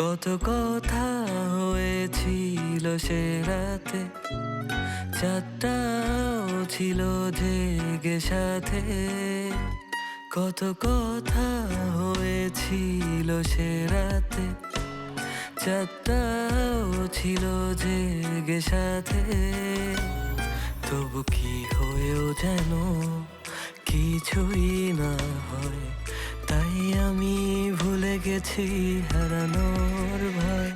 কত কথা হয়েছিল সে রাতে, চাঁদটাও ছিল জেগে সাথে। কত কথা হয়েছিল সে রাতে, চাঁদটাও ছিল জেগে সাথে। তবু কি হয়েও যেন কিছুই না হয়, তাই আমি ভুলে গেছি হারানোর ভয়।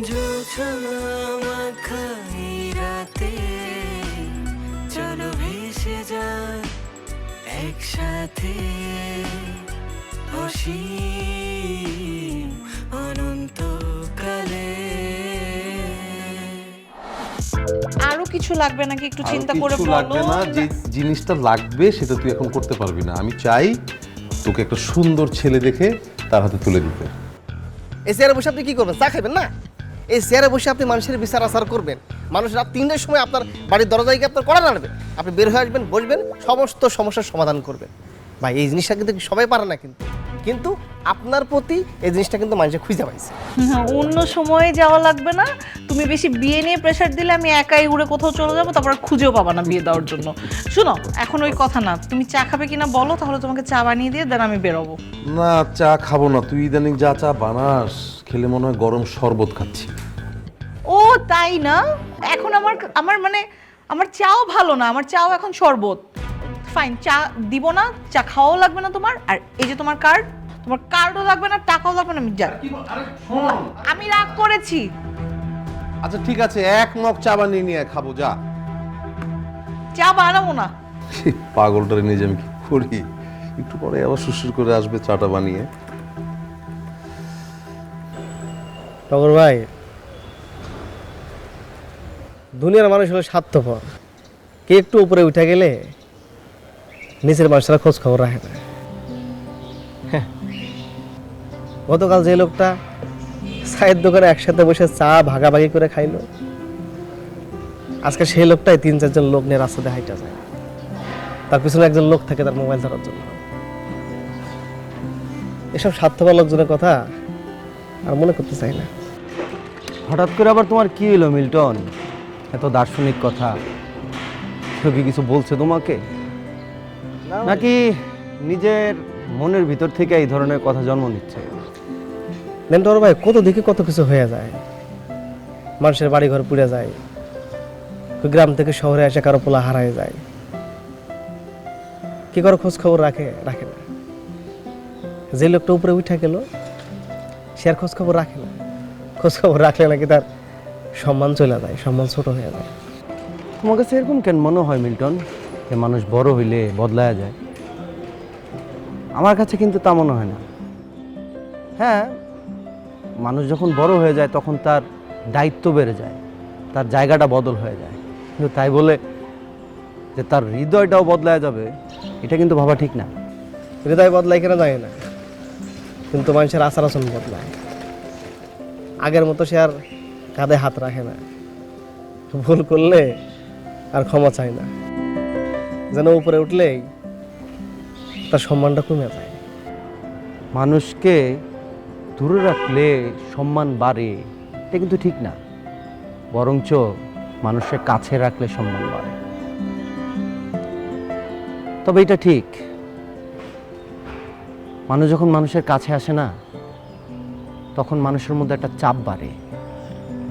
জোছনা মাখাই রাতে, চলো ভেসে যায় একসাথে, অসীম অনন্তকালে। আরো কিছু লাগবে নাকি একটু আরো চিন্তা কিছু করে লাগবে বলো। না, যে জিনিসটা লাগবে সেটা তুই এখন করতে পারবি না। আমি চাই তোকে একটা সুন্দর ছেলে দেখে তার হাতে তুলে দিতে। এই চেয়ারে বসে আপনি কি করবেন? চা খাবেন না? এই চেয়ারে বসে আপনি মানুষের বিচার আচার করবেন। মানুষ রাত 3টার সময় আপনার বাড়ির দরজায় গিয়ে আপনার কড়া নাড়বে, আপনি বের হয়ে আসবেন, বসবেন, সমস্ত সমস্যার সমাধান করবেন। ভাই এই জিনিসটা কিন্তু সবাই পারে না, কিন্তু আপনার প্রতি এই জিনিসটা কিন্তু মানুষের খুঁজে পাইছে। অন্য সময়ে যাওয়া লাগবে না। তুমি বেশি বিয়ে নিয়ে প্রেশার দিলে আমি একাই উড়ে কোথাও চলে যাবো, তারপর আর খুঁজেও পাবা না বিয়ে দেওয়ার জন্য। শোনো, এখন ওই কথা না, তুমি চা খাবে কিনা বলো, তাহলে তোমাকে চা বানিয়ে দিয়ে দেন আমি বেরোবো। না, চা খাবো না। তুই ইদানিং যা চা বানাস, খেলে মনে হয় গরম শরবত খাচ্ছি। ও তাই না? এখন আমার আমার মানে আমার চাও ভালো না, আমার চাও এখন শরবত। ফাইন, চা দিব না, চা খাওয়াও লাগবে না তোমার। আর এই যে তোমার কার্ড, তোমার কার্ডও লাগবে না, টাকাও লাগবে না, আমি যাই। আমি রাগ করেছি। আচ্ছা ঠিক আছে, এক মগ চা বানিয়ে নিয়ে আয়, খাবো, যা। চা বানাবো না। পাগলটারে নিয়ে যে আমি কি করি। একটু পরে আবার সুসুর করে আসবে চাটা বানিয়ে। টগর ভাই, দুনিয়ার মানুষ হলো স্বার্থপর। কে একটু উপরে উঠে গেলে নিচের মানুষরা খোঁজ খবর রাখে না। গতকাল যে লোকটা চায়ের দোকানে একসাথে বসে চা ভাগাভাগি করে খাইলো, আজকে সেই লোকটাই 3-4জন লোক নিয়ে রাস্তাতে হাইটা যায়। তার পিছনে একজন লোক থাকে তার মোবাইল ধরার জন্য। এসব স্বার্থপর লোকজনের কথা আর মনে করতে চাই না। হঠাৎ করে আবার তোমার কি হলো মিল্টন? এত দার্শনিক কথা, কেউ কি কিছু বলছে তোমাকে, নাকি নিজের মনের ভিতর থেকে এই ধরনের কথা জন্ম নিচ্ছে? নেন্টর ভাই, কত দিকে কত কিছু হয়ে যায়। মানুষের বাড়ি ঘর পুড়ে যায়, গ্রাম থেকে শহরে এসে কারো পোলা হারায় যায়। কি করে খোঁজ খবর রাখে? রাখে না। যে লোকটা উপরে উঠে গেল সে আর খোঁজ খবর রাখে না। খোঁজ খবর রাখলে নাকি তার সম্মান চলে যায়, সম্মান ছোট হয়ে যায়। তোমার কাছে এরকম কেন মনে হয় মিল্টন, যে মানুষ বড় হইলে বদলায়া যায়? আমার কাছে কিন্তু তা মনে হয় না। হ্যাঁ, মানুষ যখন বড় হয়ে যায় তখন তার দায়িত্ব বেড়ে যায়, তার জায়গাটা বদল হয়ে যায়, কিন্তু তাই বলে যে তার হৃদয়টাও বদলায় যাবে, এটা কিন্তু ভাবা ঠিক না। হৃদয় বদলায় কেনা যায় না, কিন্তু মানুষের আচার আচরণ বদলায়। আগের মতো সে আর কাঁধে হাত রাখে না, ভুল করলে আর ক্ষমা চায় না। যেন উপরে উঠলেই তার সম্মানটা কমে যায়। মানুষকে দূরে রাখলে সম্মান বাড়ে, এটা কিন্তু ঠিক না। বরঞ্চ মানুষের কাছে রাখলে সম্মান বাড়ে। তবে এটা ঠিক, মানুষ যখন মানুষের কাছে আসে না, তখন মানুষের মধ্যে একটা চাপ বাড়ে,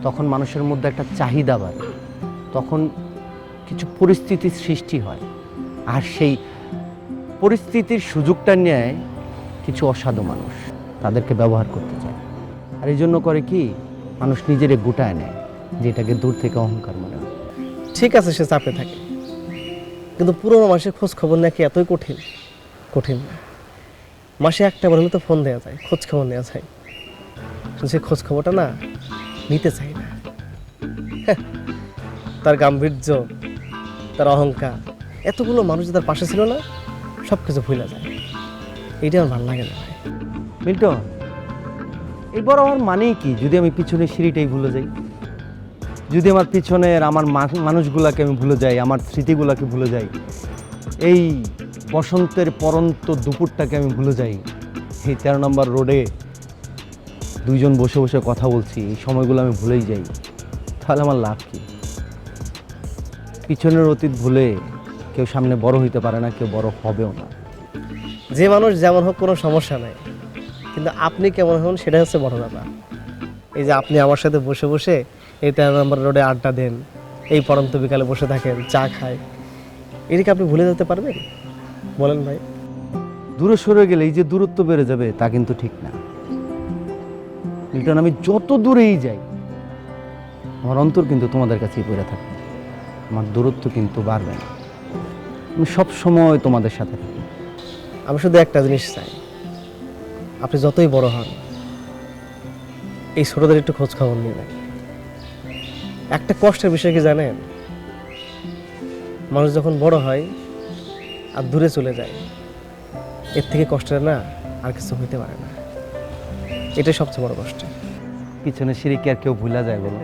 তখন মানুষের মধ্যে একটা চাহিদা বাড়ে, তখন কিছু পরিস্থিতির সৃষ্টি হয়। আর সেই পরিস্থিতির সুযোগটা নেয় কিছু অসাধু মানুষ, তাদেরকে ব্যবহার করতে চায়। আর এই জন্য করে কি, মানুষ নিজেরে গুটায় নেয়, যেটাকে দূর থেকে অহংকার মনে হয়। ঠিক আছে, সে চাপে থাকে, কিন্তু পুরোনো মাসের খোঁজ খবর নাকি এতই কঠিন? কঠিন না। মাসে একটা বার হলে তো ফোন দেওয়া যায়, খোঁজ খবর নেওয়া যায়। সে খোঁজ খবরটা না নিতে চাই না। তার গাম্ভীর্য, তার অহংকার, এতগুলো মানুষ তার পাশে ছিল না, সব কিছু ভুলে যায়। এইটা আমার ভালো লাগে না। মিল্টন, এই বড় হওয়ার মানেই কি যদি আমি পিছনের সিঁড়িটাই ভুলে যাই? যদি আমার পিছনের আমার মানুষগুলাকে আমি ভুলে যাই, আমার স্মৃতিগুলাকে ভুলে যাই, এই বসন্তের পরন্ত দুপুরটাকে আমি ভুলে যাই, এই 13 নম্বর রোডে দুইজন বসে বসে কথা বলছি, এই সময়গুলো আমি ভুলেই যাই, তাহলে আমার লাভ কি? পিছনের অতীত ভুলে কেউ সামনে বড় হইতে পারে না, কেউ বড় হবেও না। যে মানুষ যেমন হোক কোনো সমস্যা নাই, কিন্তু আপনি কেমন হন সেটা হচ্ছে বড় ব্যাপার। এই যে আপনি আমার সাথে বসে বসে এই 13 নম্বর রোডে আড্ডা দেন, এই পরন্ত বিকালে বসে থাকেন, চা খায়, এদিকে আপনি ভুলে যেতে পারবেন? বলেন ভাই। দূরে সরে গেলে এই যে দূরত্ব বেড়ে যাবে তা কিন্তু ঠিক না মিল্টন। আমি যত দূরেই যাই আমার অন্তর কিন্তু তোমাদের কাছেই পড়ে থাকবে, আমার দূরত্ব কিন্তু বাড়বে না। আমি সব সময় তোমাদের সাথে থাকি। আমি শুধু একটা জিনিস চাই, আপনি যতই বড় হন এই ছোটদের একটু খোঁজ খবর নেবেন। একটা কষ্টের বিষয় কি জানেন, মানুষ যখন বড় হয় আর দূরে চলে যায়, এর থেকে কষ্টের না আর কিছু হইতে পারে না। এটাই সবচেয়ে বড় কষ্ট। পিছনে সিঁড়ি কি আর কেউ ভুলা যায় বলো?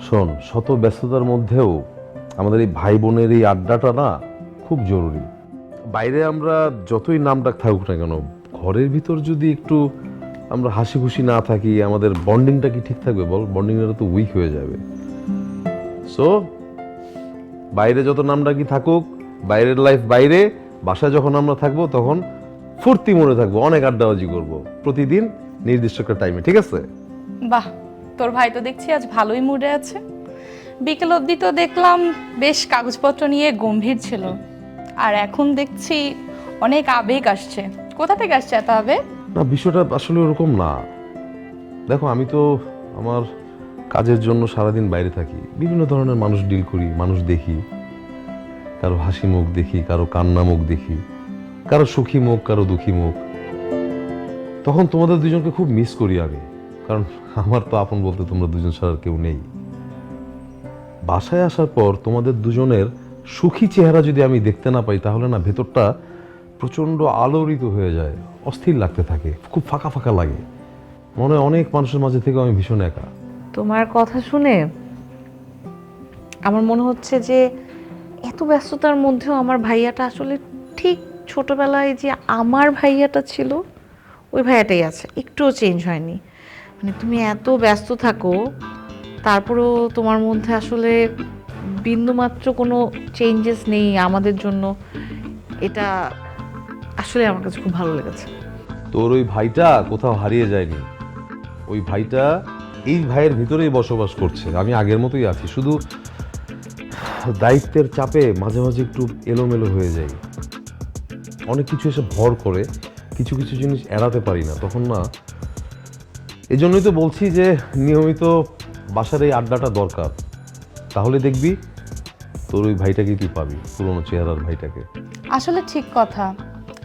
শোন, শত ব্যস্ততার মধ্যেও আমাদের এই ভাই বোনের এই আড্ডাটা না খুব জরুরি। বাইরে আমরা যতই নাম ডাক থাকুক না কেন, ঘরের ভিতর যদি একটু আমরা হাসি খুশি না থাকি, আমাদের বন্ডিংটা কি ঠিক থাকবে বল? বন্ডিংটা তো উইক হয়ে যাবে। সো বাইরে যত নাম ডাকি থাকুক, বাইরের লাইফ বাইরে, বাসায় যখন আমরা থাকবো তখন ফুর্তি মনে থাকবো, অনেক আড্ডাবাজি করবো প্রতিদিন নির্দিষ্ট একটা টাইমে, ঠিক আছে? বাহ, তোর ভাই তো দেখছি আজ ভালোই মুডে আছে। বিকেল অবধি তো দেখলাম বেশ কাগজপত্র নিয়ে গম্ভীর ছিল, আর এখন দেখছি অনেক আবেগ আসছে। কোথা থেকে আসছে এত আবেগ? না, বিষয়টা আসলে ওরকম না। দেখো, আমি তো আমার কাজের জন্য সারাদিন বাইরে থাকি, বিভিন্ন ধরনের মানুষ ডিল করি, মানুষ দেখি, কারো হাসি মুখ দেখি, কারো কান্না মুখ দেখি, কারো সুখী মুখ, কারো দুঃখী মুখ। তখন তোমাদের দুজনকে খুব মিস করি আমি, কারণ আমার তো আপন বলতে তোমরা দুজন ছাড়া আর কেউ নেই। বাসায় আসার পর তোমাদের দুজনের সুখী চেহারা যদি আমি দেখতে না পাই, তাহলে না ভেতরটা প্রচণ্ড আলোড়িত হয়ে যায়, অস্থির লাগতে থাকে, খুব ফাঁকা ফাঁকা লাগে, মনে হয় অনেক মানুষের মাঝে থেকে আমি ভীষণ একা। তোমার কথা শুনে আমার মনে হচ্ছে যে এত ব্যস্ততার মধ্যেও আমার ভাইয়াটা আসলে ঠিক ছোটবেলায় যে আমার ভাইয়াটা ছিল ওই ভাইয়াটাই আছে, একটুও চেঞ্জ হয়নি। মানে তুমি এত ব্যস্ত থাকো, তারপরেও তোমার মধ্যে আসলে বিন্দুমাত্র কোনো চেঞ্জেস নেই আমাদের জন্য। এটা আসলে আমার কাছে খুব ভালো লেগেছে। তোর ওই ভাইটা কোথাও হারিয়ে যায়নি, ওই ভাইটা এই ভাইয়ের ভিতরেই বসবাস করছে। আমি আগের মতোই আছি, শুধু দায়িত্বের চাপে মাঝে মাঝে একটু এলোমেলো হয়ে যাই, অনেক কিছু এসে ভর করে, কিছু কিছু জিনিস এড়াতে পারি না তখন না। এই জন্যই তো বলছি যে নিয়মিত বাসার এই আড্ডাটা দরকার, তাহলে দেখবি তোর ওই ভাইটাকেই তুই পাবি, পুরোনো চেহারার ভাইটাকে। আসলে ঠিক কথা।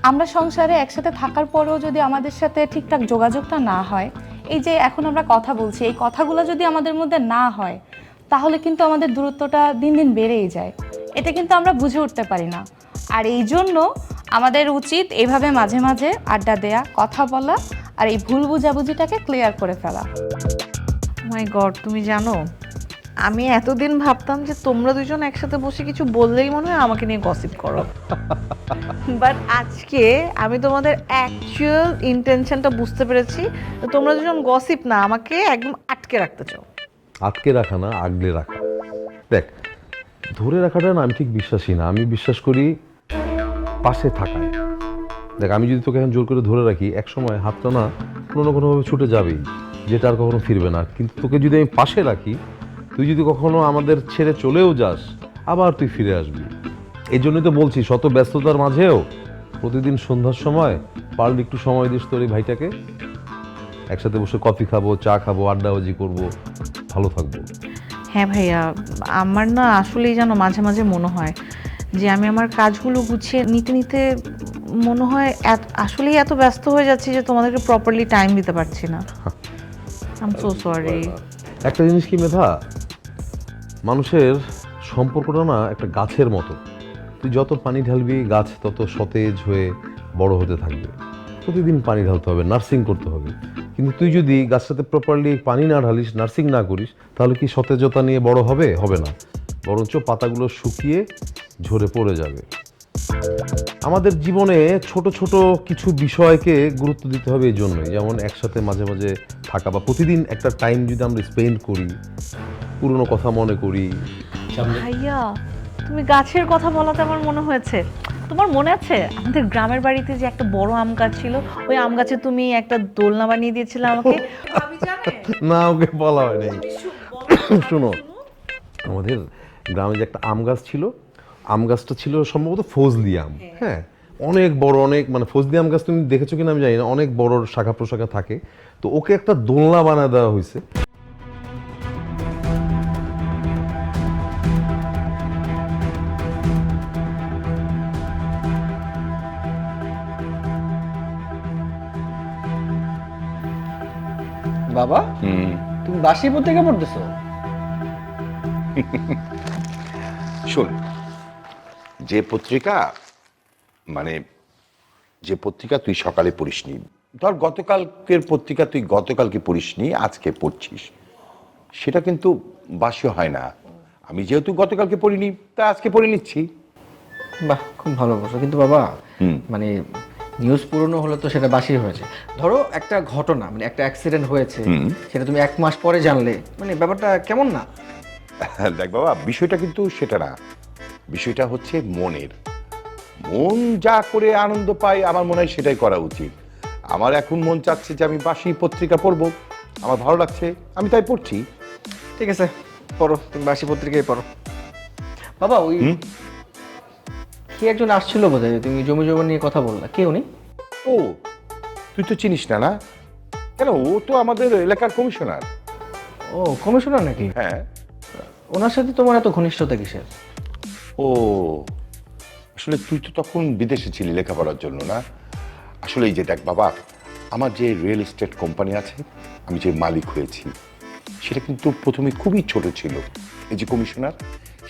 আমরা সংসারে একসাথে থাকার পরেও যদি আমাদের সাথে ঠিকঠাক যোগাযোগটা না হয়, এই যে এখন আমরা কথা বলছি, এই কথাগুলো যদি আমাদের মধ্যে না হয়, তাহলে কিন্তু আমাদের দূরত্বটা দিন দিন বেড়েই যায়। এটা কিন্তু আমরা বুঝে উঠতে পারি না। আর এই জন্য আমাদের উচিত এইভাবে মাঝে মাঝে আড্ডা দেয়া, কথা বলা, আর এই ভুল বুঝাবুঝিটাকে ক্লিয়ার করে ফেলা। মাই গড, তুমি জানো আমি এতদিন ভাবতাম যে তোমরা দুজন একসাথে বসে কিছু বললেই মনে হয় আমাকে নিয়ে গসিপ করো, বাট আজকে আমি তোমাদের অ্যাকচুয়াল ইন্টেনশনটা বুঝতে পেরেছি। তোমরা দুজন গসিপ না, আমাকে একদম আটকে রাখতে চাও। আটকে রাখা না, আগলে রাখা। দেখ, ধরে রাখাটা না আমি ঠিক বিশ্বাসী না, আমি বিশ্বাস করি পাশে থাকায়। দেখ, আমি যদি তোকে এখন জোর করে ধরে রাখি, একসময় হাতটা না কোনো না কোনোভাবে ছুটে যাবেই, যেটা আর কখনো ফিরবে না। কিন্তু তোকে যদি আমি পাশে রাখি, তুই যদি কখনো আমাদের ছেড়ে চলেও যাস, আবার তুই ফিরে আসবি। এই জন্যই তো বলছি, শত ব্যস্ততার মাঝেও প্রতিদিন সন্ধ্যার সময় পারলে একটু সময় দিস তোর এই ভাইটাকে, একসাথে বসে কফি খাবো, চা খাবো, আড্ডাবাজি করবো, ভালো থাকবো। হ্যাঁ ভাইয়া, আমার না আসলেই জানো মাঝে মাঝে মনে হয় যে আমি আমার কাজগুলো গুছিয়ে নিতে নিতে মনে হয় আসলেই এত ব্যস্ত হয়ে যাচ্ছি যে তোমাদেরকে প্রপারলি টাইম দিতে পারছি না। I am so sorry. একটা জিনিস কি মেধা, মানুষের সম্পর্কটা না একটা গাছের মতো, তুই যত পানি ঢালবি গাছ তত সতেজ হয়ে বড় হতে থাকবে। প্রতিদিন পানি ঢালতে হবে, নার্সিং করতে হবে। কিন্তু তুই যদি গাছটাতে প্রপারলি পানি না ঢালিস, নার্সিং না করিস, তাহলে কি সতেজতা নিয়ে বড় হবে? হবে না, বরঞ্চ পাতাগুলো শুকিয়ে ঝরে পড়ে যাবে। আমাদের জীবনে ছোট ছোট কিছু বিষয়কে গুরুত্ব দিতে হবে এই জন্যই, যেমন একসাথে মাঝে মাঝে থাকা বা প্রতিদিন একটা টাইম যদি আমরা স্পেন্ড করি, পুরনো কথা মনে করি। ভাইয়া তুমি গাছের কথা বলাতে আমার মনে হয়েছে, তোমার মনে আছে আমাদের গ্রামের বাড়িতে যে একটা বড় আম গাছ ছিল, ওই আম গাছে তুমি একটা দোলনা বানিয়ে দিয়েছিলে আমাকে? না, ওকে বলা হয় নাই। শোনো, আমাদের গ্রামে যে একটা আম গাছ ছিল, আম গাছটা ছিল সম্ভবত ফজলি আম। হ্যাঁ, অনেক বড়, অনেক মানে ফজলি আম গাছ তুমি দেখেছো কিনা আমি জানি না, অনেক বড় শাখা প্রশাখা থাকে। তো ওকে একটা দোলনা বানিয়ে দেওয়া হয়েছে। বাবা, তুমি বাসি পত্রিকা পড়তেছো? শোন, যে পত্রিকা মানে যে পত্রিকা তুই সকালে পড়িসনি, ধর গতকালকের পত্রিকা তুই গতকালকে পড়িসনি, আজকে পড়ছিস, সেটা কিন্তু বাসি হয় না। আমি যেহেতু গতকালকে পড়িনি, তা আজকে পড়ে নিচ্ছি। বাহ, খুব ভালো বলছো। কিন্তু বাবা, মানে নিউজ পুরনো হলে তো সেটা বাসি হয়েছে। ধরো একটা ঘটনা, মানে একটা অ্যাক্সিডেন্ট হয়েছে, সেটা তুমি 1 মাস পরে জানলে, মানে ব্যাপারটা কেমন না? দেখ বাবা, বিষয়টা কিন্তু সেটা না, বিষয়টা হচ্ছে মনের। মন যা করে আনন্দ পায়, আমার মনে হয় সেটাই করা উচিত। আমার এখন মন চাচ্ছে যে আমি বাসি পত্রিকা পড়বো, আমার ভালো লাগছে, আমি তাই পড়ছি। ঠিক আছে, পড়ো, তুমি বাসি পত্রিকায় পড়ো। বাবা, ওই কি একজন আসছিল বোধহয়, তুমি জমি জমা নিয়ে কথা বললা, কে উনি? ও, তুই তো চিনিস না? না কেন, ও তো আমাদের এলাকার কমিশনার। ও, কমিশনার নাকি? হ্যাঁ। ওনার সাথে তোমার এত ঘনিষ্ঠতা কিসের? ও, আসলে তুই তো তখন বিদেশে ছিলি লেখাপড়ার জন্য, না? আসলে এই যে দেখ বাবা, আমার যে রিয়েল এস্টেট কোম্পানি আছে, আমি যে মালিক হয়েছি, সেটা কিন্তু প্রথমে খুবই ছোট ছিল। এই যে কমিশনার,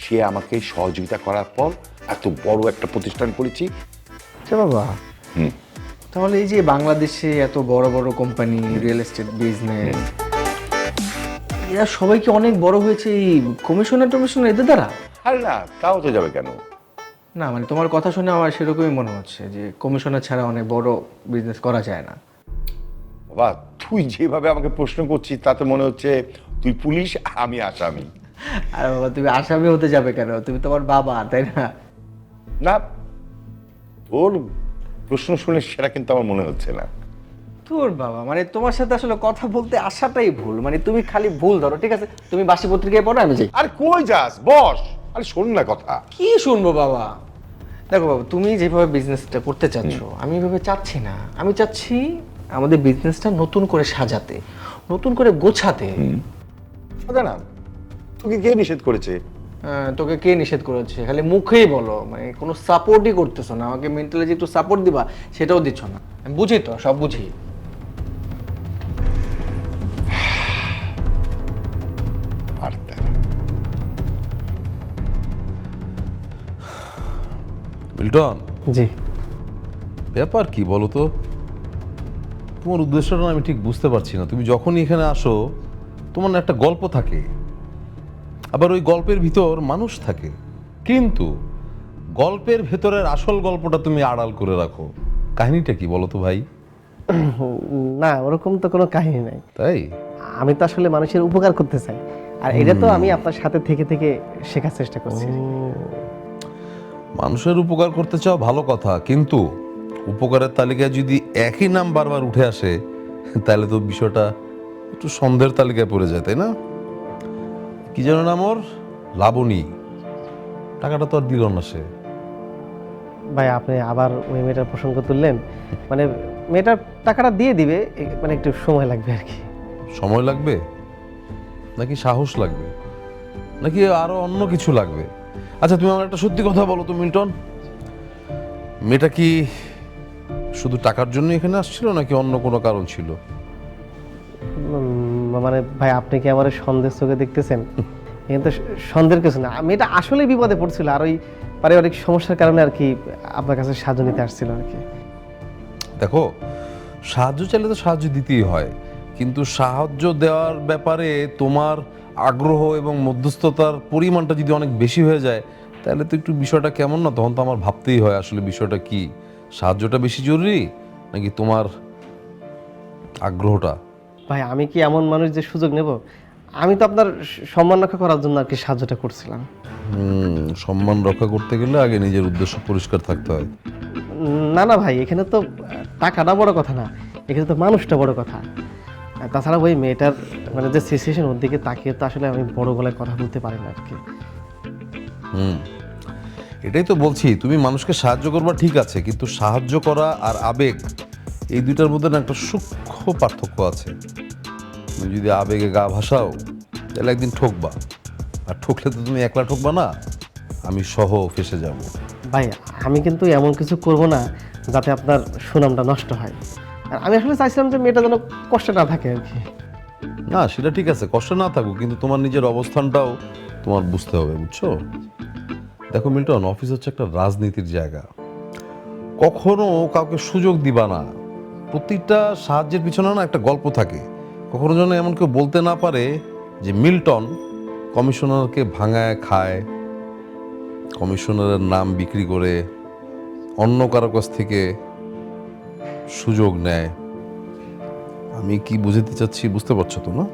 সে আমাকে সহযোগিতা করার পর এত বড় একটা প্রতিষ্ঠান করেছি। আচ্ছা বাবা, তাহলে এই যে বাংলাদেশে এত বড় বড় কোম্পানি, রিয়েল এস্টেট বিজনেস, এরা সবাই কি অনেক বড় হয়েছে এই কমিশনার টমিশনার এদের দ্বারা? আরে না, তাও তো যাবে কেন? না, মানে তোমার কথা শুনে আমার সেরকমই মনে হচ্ছে যে কমিশনার ছাড়া অনেক বড় বিজনেস করা যায় না। বাবা, তুই যেভাবে আমাকে প্রশ্ন করছিস, তাতে মনে হচ্ছে তুই পুলিশ, আমি আসামি। আর বাবা, তুমি আসামি হতে যাবে কেন? তুমি তোমার বাবা, তাই না? না, তোর প্রশ্ন শুনে সেটা কিন্তু আমার মনে হচ্ছে না। তোর বাবা, মানে তোমার সাথে আসলে কথা বলতে আসাটাই ভুল, মানে তুমি খালি ভুল ধরো। ঠিক আছে, তুমি বাসি পত্রিকায় পড়ো, আমি যাই। আরে কই যাস, বস। আরে শোন না কথা। কি শুনবো বাবা? দেখো বাবা, তুমি যেভাবে বিজনেসটা করতে চাচ্ছ, আমি এভাবে চাচ্ছি না। আমি চাচ্ছি আমাদের বিজনেসটা নতুন করে সাজাতে, নতুন করে গোছাতে। সাজা না, তোকে কে নিষেধ করেছে? তোকে কে নিষেধ করেছে? খালি মুখেই বলো, মানে কোনো সাপোর্টই করতেছো না আমাকে। মেন্টালি যে একটু সাপোর্ট দিবা, সেটাও দিচ্ছ না। আমি বুঝি তো, সব বুঝি। আর মিল্টন, জি। ব্যাপার কি বলো তো? তোমার উদ্দেশ্যটা আমি ঠিক বুঝতে পারছি না। তুমি যখনই এখানে আসো, তোমার না একটা গল্প থাকে, আবার ওই গল্পের ভিতর মানুষ থাকে, কিন্তু গল্পের ভেতরের আসল গল্পটা তুমি আড়াল করে রাখো। কাহিনীটা কি বলো তো ভাই? না, ওরকম তো কোনো কাহিনী নাই। তাই আমি তো আসলে মানুষের উপকার করতে চাই, আর এটা তো আমি আপনার সাথে থেকে থেকে শেখার চেষ্টা করছি। মানুষের উপকার করতে চাও, ভালো কথা, কিন্তু উপকারের তালিকায় যদি একই নাম বারবার উঠে আসে, তাহলে তো বিষয়টা একটু সন্দেহের তালিকায় পড়ে যায়, তাই না? কি যেন নাম ওর? লাবণী। টাকাটা তো আর দিল না সে। ভাই, আপনি আবার ওই মেয়েটার প্রসঙ্গ তুললেন। মানে মেয়েটার টাকাটা দিয়ে দিবে, মানে একটু সময় লাগবে আর কি। সময় লাগবে নাকি সাহস লাগবে নাকি আরো অন্য কিছু লাগবে? আচ্ছা, তুমি আমার একটা সত্যি কথা বলো তো মিল্টন, মেয়েটা কি শুধু টাকার জন্য এখানে আসছিল নাকি অন্য কোনো কারণ ছিল? মানে ভাই, আপনি কি আমার সন্দেহ চোখে দেখতেছেন? কিন্তু সন্দেহের কিছু না, মেয়েটা আসলে বিপদে পড়ছিল, আর ওই পারিবারিক সমস্যার কারণে আর কি আপনার কাছে সাহায্য নিতে আসছিল আর কি। দেখো, সাহায্য চাইলে তো সাহায্য দিতেই হয়, কিন্তু সাহায্য দেওয়ার ব্যাপারে তোমার আগ্রহ এবং মধ্যস্থতার পরিমাণটা যদি অনেক বেশি হয়ে যায়, তাহলে তো একটু বিষয়টা কেমন না? তখন তো আমার ভাবতেই হয় আসলে বিষয়টা কি, সাহায্যটা বেশি জরুরি নাকি তোমার আগ্রহটা? ভাই আমি কি এমন মানুষ যে সুযোগ নেব? আমি তো আপনার সম্মান রক্ষা করার জন্য আর কি সাহায্যটা করছিলাম। সম্মান রক্ষা করতে গেলে আগে নিজের উদ্দেশ্য পরিষ্কার থাকতে হয়। না না ভাই, এখানে তো টাকাটা বড় কথা না, এখানে তো মানুষটা বড় কথা। আর তাছাড়া ওই মেয়েটার মানে যে সিচুয়েশন, ওর দিকে তাকিয়ে তো আসলে আমি বড় গলায় কথা বলতে পারি না আর কি। এটাই তো বলছি, তুমি মানুষকে সাহায্য করবা ঠিক আছে, কিন্তু সাহায্য করা আর আবেগ এই দুইটার মধ্যে না একটা সূক্ষ্ম পার্থক্য আছে। তুমি যদি আবেগে গা ভাসাও তাহলে একদিন ঠকবা, আর ঠকলে তো তুমি একলা ঠকবা না, আমি সহ ফেসে যাব। ভাই আমি কিন্তু এমন কিছু করব না যাতে আপনার সুনামটা নষ্ট হয়। আর আমি আসলে চাইছিলাম যে মেয়েটা যেন কষ্ট না থাকে আর কি। না সেটা ঠিক আছে, কষ্ট না থাকুক, কিন্তু তোমার নিজের অবস্থানটাও তোমার বুঝতে হবে, বুঝছো? দেখো মিল্টন, অফিস হচ্ছে একটা রাজনীতির জায়গা। কখনো কাউকে সুযোগ দিবা না। প্রতিটা সাহায্যের পিছনে না একটা গল্প থাকে। কখনো যেন এমন কেউ বলতে না পারে যে মিল্টন কমিশনারকে ভাঙায় খায়, কমিশনারের নাম বিক্রি করে অন্য কারো কাছ থেকে সুযোগ নেয়। আমি কি বুঝাতে চাচ্ছি বুঝতে পারছো তো না?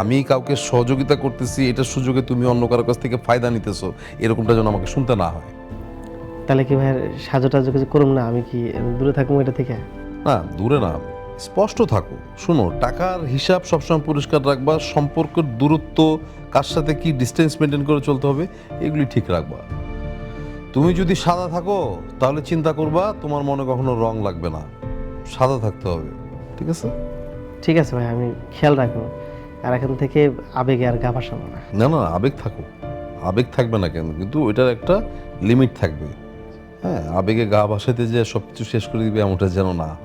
আমি কাউকে সহযোগিতা করতেছি, এটা সুযোগে তুমি অন্য কারো কাছ থেকে ফায়দা নিতেছো, এরকমটা যেন আমাকে শুনতে না হয়। তাহলে কি ভাই সাহায্যটা কিছু করুন না? আমি কি দূরে থাকবো এটা থেকে? না দূরে না, স্পষ্ট থাকো। শোনো, টাকার হিসাব সবসময় পরিষ্কার রাখবা, সম্পর্কের দূরত্ব, কার সাথে কি ডিস্টেন্স মেনটেন করে চলতে হবে এগুলি ঠিক রাখবা। তুমি যদি সাদা থাকো তাহলে চিন্তা করবা তোমার মনে কখনো রং লাগবে না, সাদা থাকতে হবে, ঠিক আছে? ঠিক আছে ভাই, আমি খেয়াল রাখবো। আর এখান থেকে আবেগে আর গা ভাসাবো না। না না, আবেগ থাকো, আবেগ থাকবে না কেন, কিন্তু ওইটার একটা লিমিট থাকবে। হ্যাঁ, আবেগে গা ভাসাতে যে সব কিছু শেষ করে দিবে এমনটা যেন না হয়।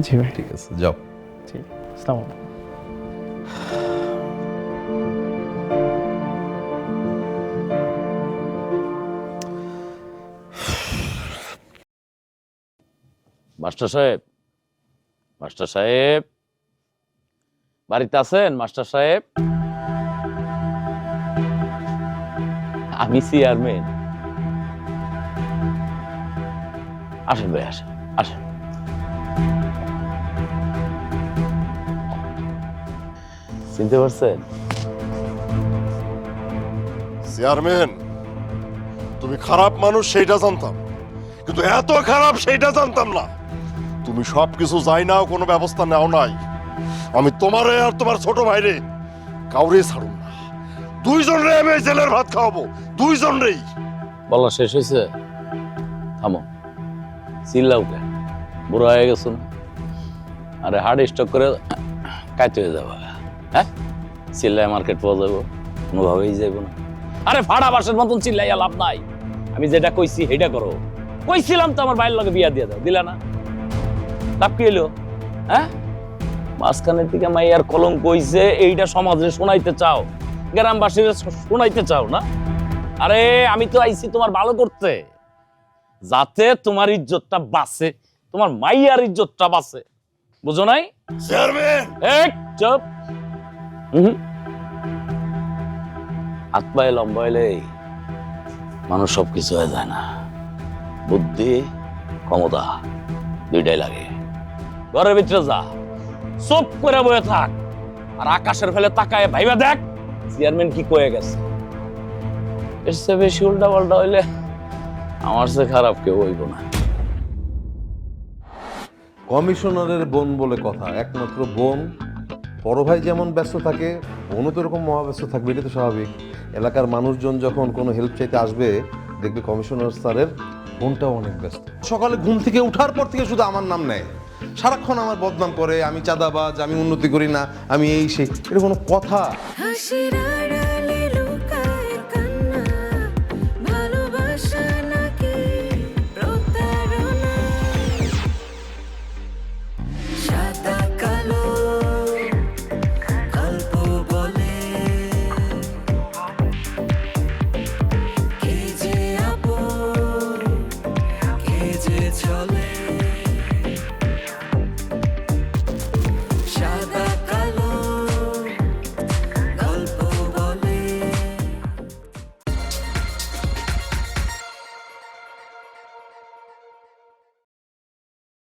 জি ভাই, ঠিক আছে, যাও। ঠিক। আসসালামু আলাইকুম। মাস্টার সাহেব, মাস্টার সাহেব বাড়িতে আছেন? মাস্টার সাহেব, আমি চেয়ারম্যান। আসেন ভাই, আসেন আসেন। চিনতে পারছেন? চেয়ারম্যান, তুমি খারাপ মানুষ সেইটা জানতাম, কিন্তু এত খারাপ সেইটা জানতাম না। তুমি সবকিছু যাই নাও, কোনো ব্যবস্থা নাও নাই। আমি তোমারে আর তোমার ছোট ভাইরে কাউরে ছাড়ুম না। দুইজন রে আমি জেলের ভাত খাওয়াবো, দুইজন রেই। বলা শেষ হয়েছে? থামো, চিল্লাও কে? বুড়ো হয়ে গেছো না? আরে হার্ড স্টক করে কাইতে হয়ে যাবা। হ্যাঁ, চিল্লায় মার্কেট পাওয়া যাবো? কোনোভাবেই যাইব না। আরে ফাড়া বাসের মতন চিল্লাইয়া লাভ নাই। আমি যেটা কইছি সেটা করো। কইছিলাম তো আমার বাইরের লগে বিয়া দিয়ে দাও, দিলা না? লাভ কি হইলো? হ্যাঁ, মাঝখানের দিকে মাইয়ার কলঙ্ক কইছে, এইটা সমাজে শোনাইতে চাও, গ্রামবাসীরা শোনাইতে চাও না? আরে আমি তো আইছি তোমার ভালো করতে, যাতে তোমার ইজ্জতটা বাঁচে, তোমার মাইয়ার ইজ্জতটা বাঁচে, বুঝো নাই? চেয়ারম্যান, এক চুপ। হাত পায়ে লম্বা হইলে মানুষ সবকিছু হয়ে যায় না। বুদ্ধি, ক্ষমতা দুইটাই লাগে। ঘরের ভিতরে যা, চুপ করে বয়ে থাক, আর আকাশের ফেলে তাকায় ভাইবা দেখ চেয়ারম্যান কি কয়ে গেছে। এর চেয়ে বেশি উল্টা পাল্টা হইলে আমার চেয়ে খারাপ কেউ হইব না। কমিশনারের বোন বলে কথা, একমাত্র বোন। বড় ভাই যেমন ব্যস্ত থাকে, বোনও তো এরকম মহাব্যস্ত থাকবে, এটা তো স্বাভাবিক। এলাকার মানুষজন যখন কোনো হেল্প চাইতে আসবে, দেখবে কমিশনার স্যারের বোনটাও অনেক ব্যস্ত। সকালে ঘুম থেকে উঠার পর থেকে শুধু আমার নাম নেয়, সারাক্ষণ আমার বদনাম করে, আমি চাঁদাবাজ, আমি উন্নতি করি না, আমি এই সেই। এটা কোনো কথা? হাসির আড়ালে লুকায় কান্না, ভালোবাসা নাকি প্রতারণা? সাদা কালো গল্প বলে কে যে আপন, কে যে চলে।